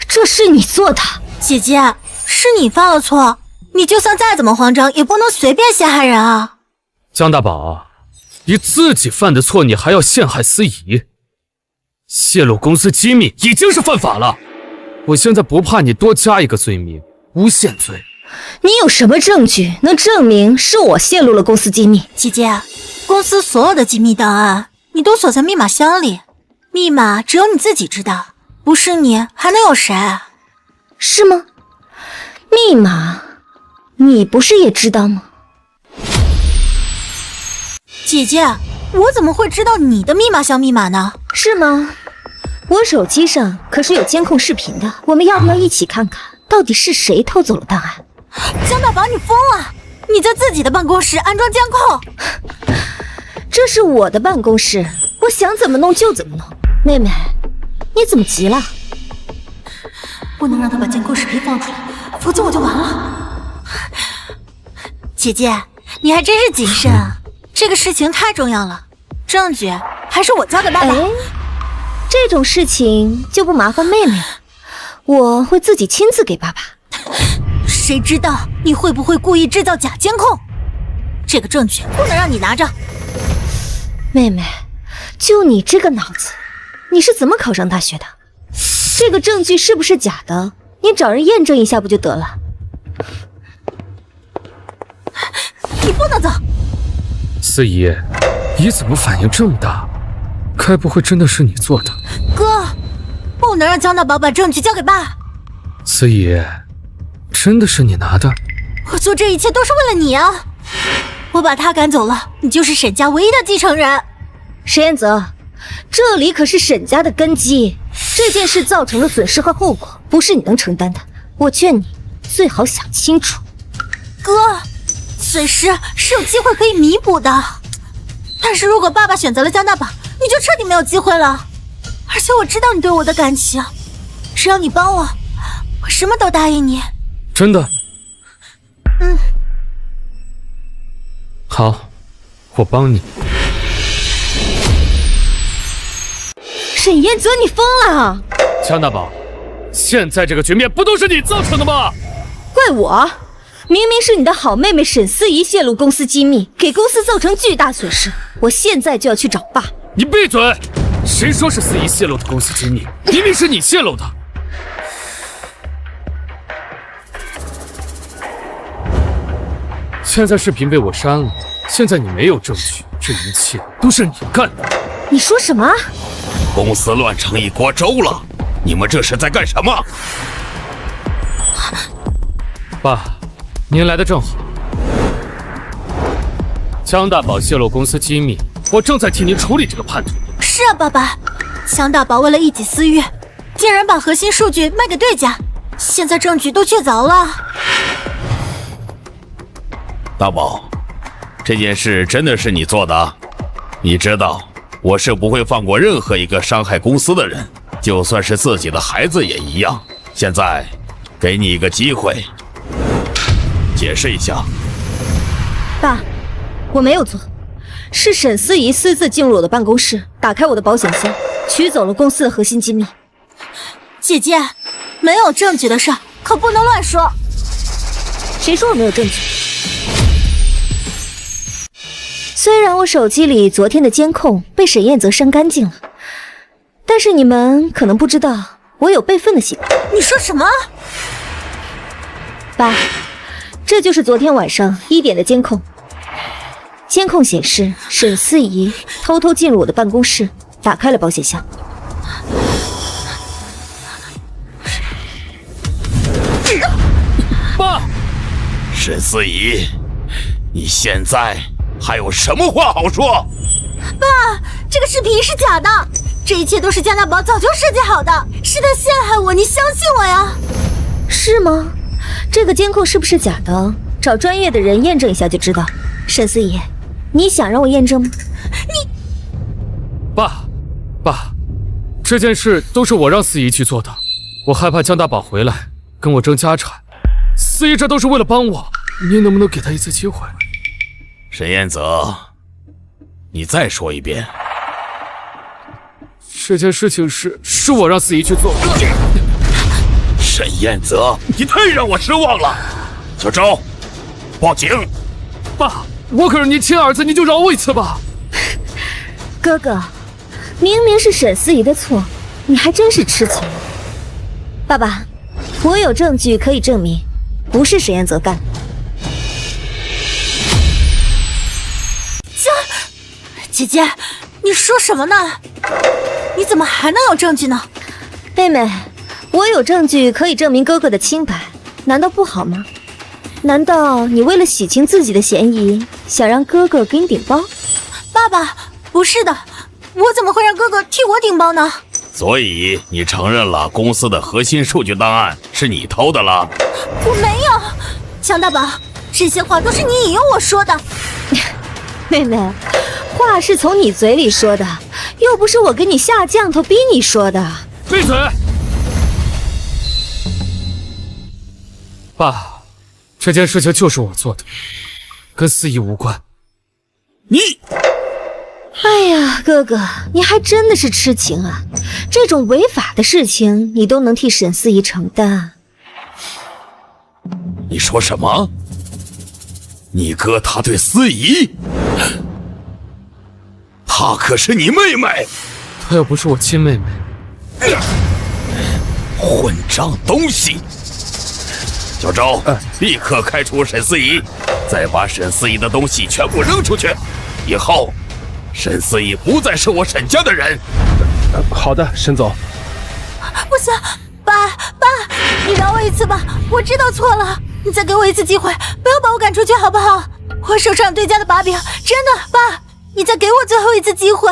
这是你做的。姐姐，是你犯了错，你就算再怎么慌张，也不能随便陷害人啊。江大宝，你自己犯的错，你还要陷害司仪？泄露公司机密已经是犯法了，我现在不怕你多加一个罪名，诬陷罪。你有什么证据能证明是我泄露了公司机密？姐姐，公司所有的机密档案你都锁在密码箱里，密码只有你自己知道，不是你还能有谁？是吗？密码你不是也知道吗？姐姐，我怎么会知道你的密码箱密码呢？是吗？我手机上可是有监控视频的，我们要不要一起看看，到底是谁偷走了档案？江大宝，你疯了！你在自己的办公室安装监控？这是我的办公室，我想怎么弄就怎么弄。妹妹，你怎么急了？不能让他把监控视频放出来，否则我就完了。姐姐，你还真是谨慎啊！这个事情太重要了，证据还是我交给爸爸。这种事情就不麻烦妹妹了，我会自己亲自给爸爸。谁知道你会不会故意制造假监控？这个证据不能让你拿着。妹妹，就你这个脑子，你是怎么考上大学的？这个证据是不是假的？你找人验证一下不就得了？你不能走。司仪，你怎么反应这么大？该不会真的是你做的？哥，不能让江大宝把证据交给爸。司仪，真的是你拿的？我做这一切都是为了你啊！我把他赶走了，你就是沈家唯一的继承人。沈彦泽，这里可是沈家的根基，这件事造成的损失和后果不是你能承担的。我劝你最好想清楚。哥，损失是有机会可以弥补的，但是如果爸爸选择了江大宝，你就彻底没有机会了。而且我知道你对我的感情，只要你帮我，我什么都答应你。真的？好，我帮你。沈彦泽，你疯了！江大宝，现在这个局面不都是你造成的吗？怪我？明明是你的好妹妹沈思怡泄露公司机密，给公司造成巨大损失。我现在就要去找爸。你闭嘴！谁说是司仪泄露的公司机密？明明是你泄露的。现在视频被我删了，现在你没有证据，这一切都是你干的。你说什么？公司乱成一锅粥了，你们这是在干什么？爸，您来的正好。江大宝泄露公司机密，我正在替您处理这个叛徒。是啊，爸爸，江大宝为了一己私欲，竟然把核心数据卖给对家，现在证据都确凿了。大宝，这件事真的是你做的？你知道我是不会放过任何一个伤害公司的人，就算是自己的孩子也一样。现在给你一个机会，解释一下。爸，我没有做，是沈思怡私自进入我的办公室，打开我的保险箱，取走了公司的核心机密。姐姐，没有证据的事可不能乱说。谁说我没有证据？虽然我手机里昨天的监控被沈彦泽删干净了，但是你们可能不知道，我有备份的习惯。你说什么？爸，这就是昨天晚上1点的监控。监控显示，沈思怡偷偷进入我的办公室，打开了保险箱。爸，沈思怡，你现在还有什么话好说？爸，这个视频是假的，这一切都是江大宝早就设计好的，是他陷害我，你相信我呀？是吗？这个监控是不是假的？找专业的人验证一下就知道。沈思怡，你想让我验证吗？爸，这件事都是我让司仪去做的，我害怕江大宝回来跟我争家产，司仪这都是为了帮我，您能不能给他一次机会？沈彦泽，你再说一遍。这件事情是我让司仪去做。沈彦泽，你太让我失望了。小周，报警！爸，我可是您亲儿子，你就饶我一次吧。哥哥，明明是沈思怡的错，你还真是痴情。爸爸，我有证据可以证明，不是沈彦泽干的。姐姐，你说什么呢？你怎么还能有证据呢？妹妹，我有证据可以证明哥哥的清白，难道不好吗？难道你为了洗清自己的嫌疑，想让哥哥给你顶包？爸爸，不是的，我怎么会让哥哥替我顶包呢？所以你承认了公司的核心数据档案是你偷的了？我没有，江大宝，这些话都是你引诱我说的。妹妹，话是从你嘴里说的，又不是我给你下降头逼你说的。闭嘴！爸，这件事情就是我做的，跟司仪无关。你，哎呀，哥哥，你还真的是痴情啊！这种违法的事情，你都能替沈思怡承担。你说什么？你哥他对司仪，她可是你妹妹。她又不是我亲妹妹。混账东西！小周，立刻开除沈思怡，再把沈思怡的东西全部扔出去。以后，沈思怡不再是我沈家的人。好的，沈总。不行，爸，你饶我一次吧，我知道错了，你再给我一次机会，不要把我赶出去好不好？我手上有对家的把柄，真的，爸，你再给我最后一次机会。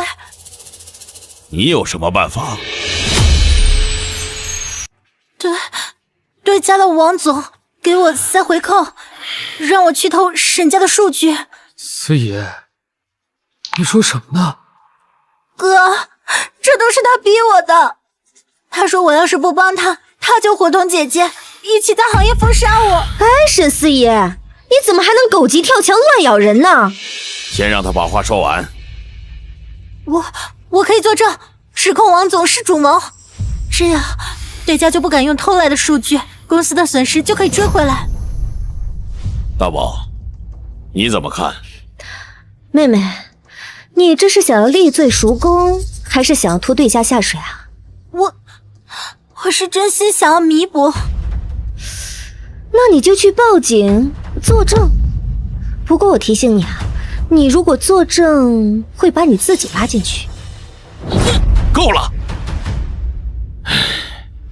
你有什么办法？对家的王总给我塞回扣，让我去偷沈家的数据。司仪，你说什么呢？哥，这都是他逼我的。他说我要是不帮他，他就伙同姐姐一起在行业封杀我。哎，沈思怡，你怎么还能狗急跳墙乱咬人呢？先让他把话说完。我可以作证，指控王总是主谋，这样对家就不敢用偷来的数据，公司的损失就可以追回来。大宝，你怎么看？妹妹，你这是想要立罪赎功，还是想要拖对家下水啊？我是真心想要弥补。那你就去报警作证。不过我提醒你啊，你如果作证，会把你自己拉进去。够了！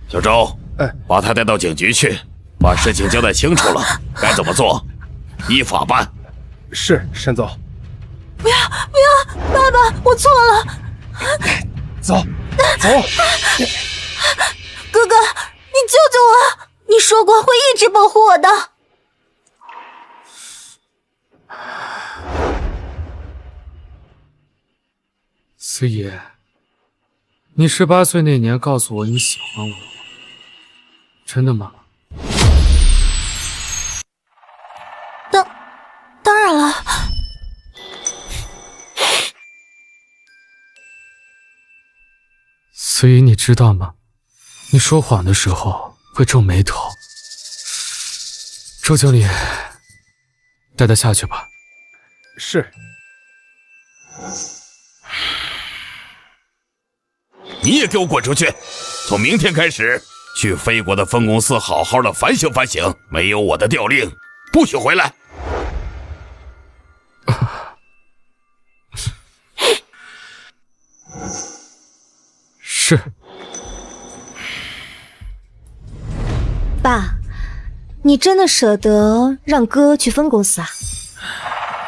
小周，把他带到警局去，把事情交代清楚了，该怎么做，依法办。是，沈总。不要，爸爸，我错了。走。哥哥，你救救我！你说过会一直保护我的。司仪，你18岁那年告诉我你喜欢我，真的吗？当然了。司仪，你知道吗？你说谎的时候会皱眉头。周经理，带他下去吧。是。你也给我滚出去！从明天开始，去飞国的分公司好好的反省反省，没有我的调令，不许回来。是。爸，你真的舍得让哥去分公司啊？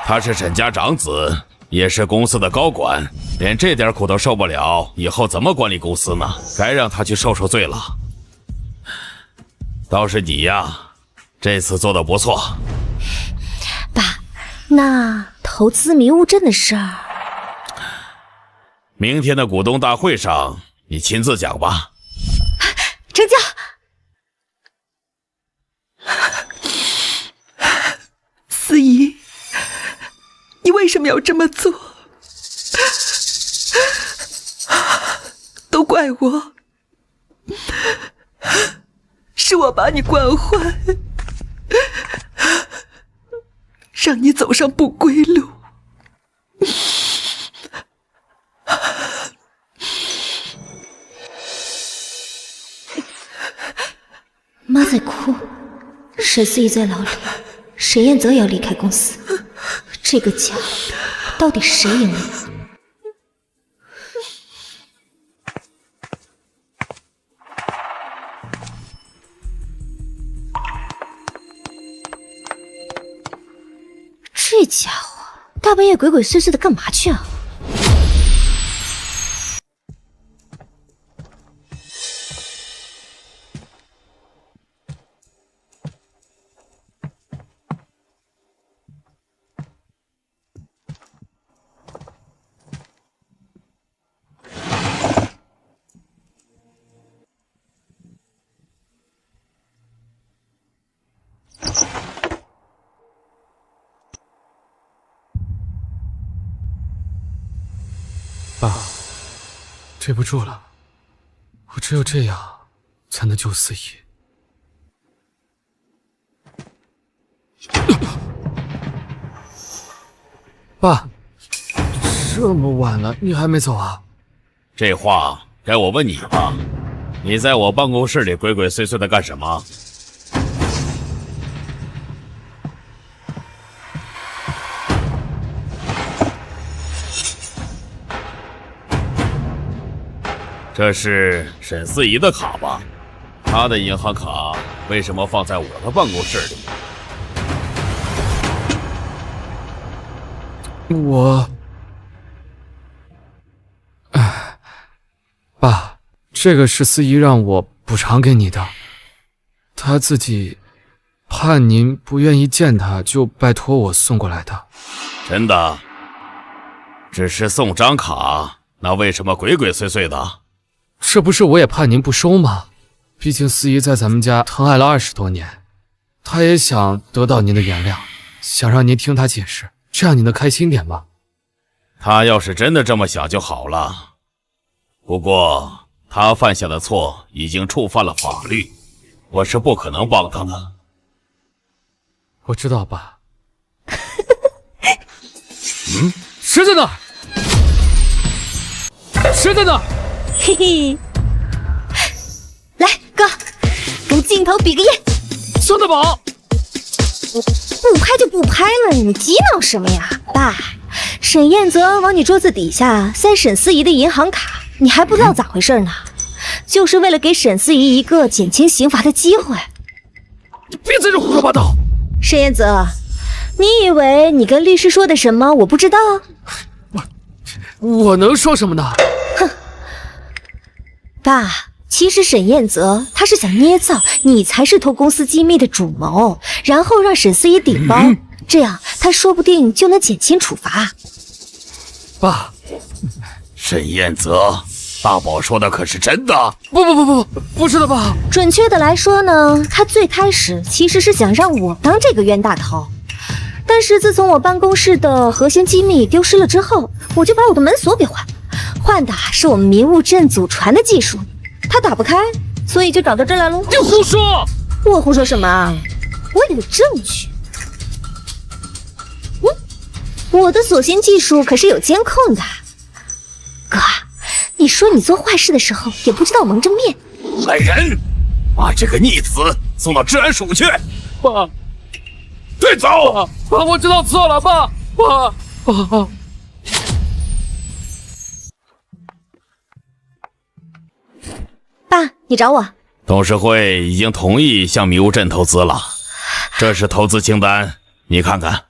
他是沈家长子，也是公司的高管，连这点苦都受不了，以后怎么管理公司呢？该让他去受受罪了。倒是你呀，这次做得不错。爸，那投资迷雾镇的事儿，明天的股东大会上，你亲自讲吧。成交。司仪，你为什么要这么做？害我，是我把你惯坏，让你走上不归路。妈在哭，沈思怡在牢里，沈彦泽也要离开公司，这个家到底谁赢了？这家伙大半夜鬼鬼祟祟的干嘛去啊？爸，对不住了，我只有这样才能救思怡。爸，这么晚了，你还没走啊？这话该我问你吧？你在我办公室里鬼鬼祟祟的干什么？这是沈思怡的卡吧？她的银行卡为什么放在我的办公室里？爸，这个是思怡让我补偿给你的，她自己怕您不愿意见她，就拜托我送过来的。真的？只是送张卡，那为什么鬼鬼祟祟的？这不是我也怕您不收吗？毕竟思怡在咱们家疼爱了20多年，她也想得到您的原谅，想让您听她解释，这样你能开心点吗？她要是真的这么想就好了。不过她犯下的错已经触犯了法律，我是不可能帮她的。我知道，爸。谁在那儿？谁在那儿？嘿嘿，来哥，跟镜头比个耶！孙大宝，不拍就不拍了，你急恼什么呀？爸，沈彦泽往你桌子底下塞沈思怡的银行卡，你还不知道咋回事呢？就是为了给沈思怡一个减轻刑罚的机会。你别在这胡说八道！沈彦泽，你以为你跟律师说的什么我不知道？我能说什么呢？哼，爸，其实沈彦泽他是想捏造你才是偷公司机密的主谋，然后让沈思怡顶包，这样他说不定就能减轻处罚。爸，沈彦泽，大宝说的可是真的？不是的，爸。准确的来说呢，他最开始其实是想让我当这个冤大头，但是自从我办公室的核心机密丢失了之后，我就把我的门锁给换的是我们迷雾镇祖传的技术，他打不开，所以就找到这来喽。你胡说！我胡说什么啊？我有证据。我的锁芯技术可是有监控的。哥，你说你做坏事的时候也不知道蒙着面。来人，把这个逆子送到治安署去。爸，对，走。爸，我知道错了，爸。爸，你找我？董事会已经同意向迷雾镇投资了，这是投资清单，你看看。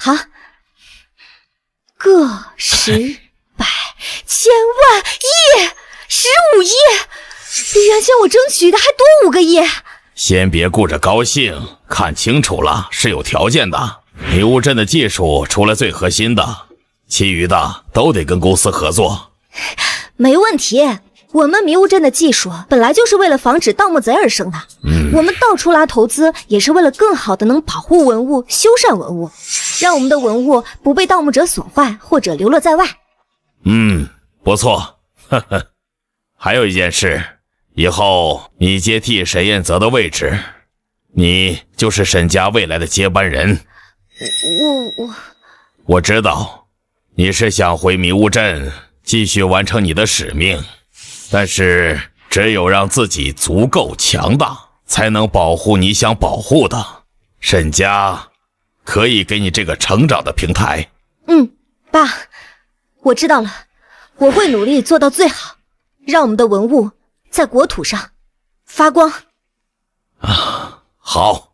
好，个10、百、千万亿，15亿，比原先我争取的还多5个亿。先别顾着高兴，看清楚了，是有条件的。迷雾镇的技术除了最核心的，其余的都得跟公司合作。没问题，我们迷雾镇的技术本来就是为了防止盗墓贼而生的。我们到处拉投资，也是为了更好的能保护文物、修缮文物，让我们的文物不被盗墓者损坏或者流落在外。不错，呵呵。还有一件事，以后你接替沈彦泽的位置，你就是沈家未来的接班人。我知道你是想回迷雾镇继续完成你的使命，但是只有让自己足够强大，才能保护你想保护的。沈家可以给你这个成长的平台。爸，我知道了，我会努力做到最好，让我们的文物在国土上发光。好。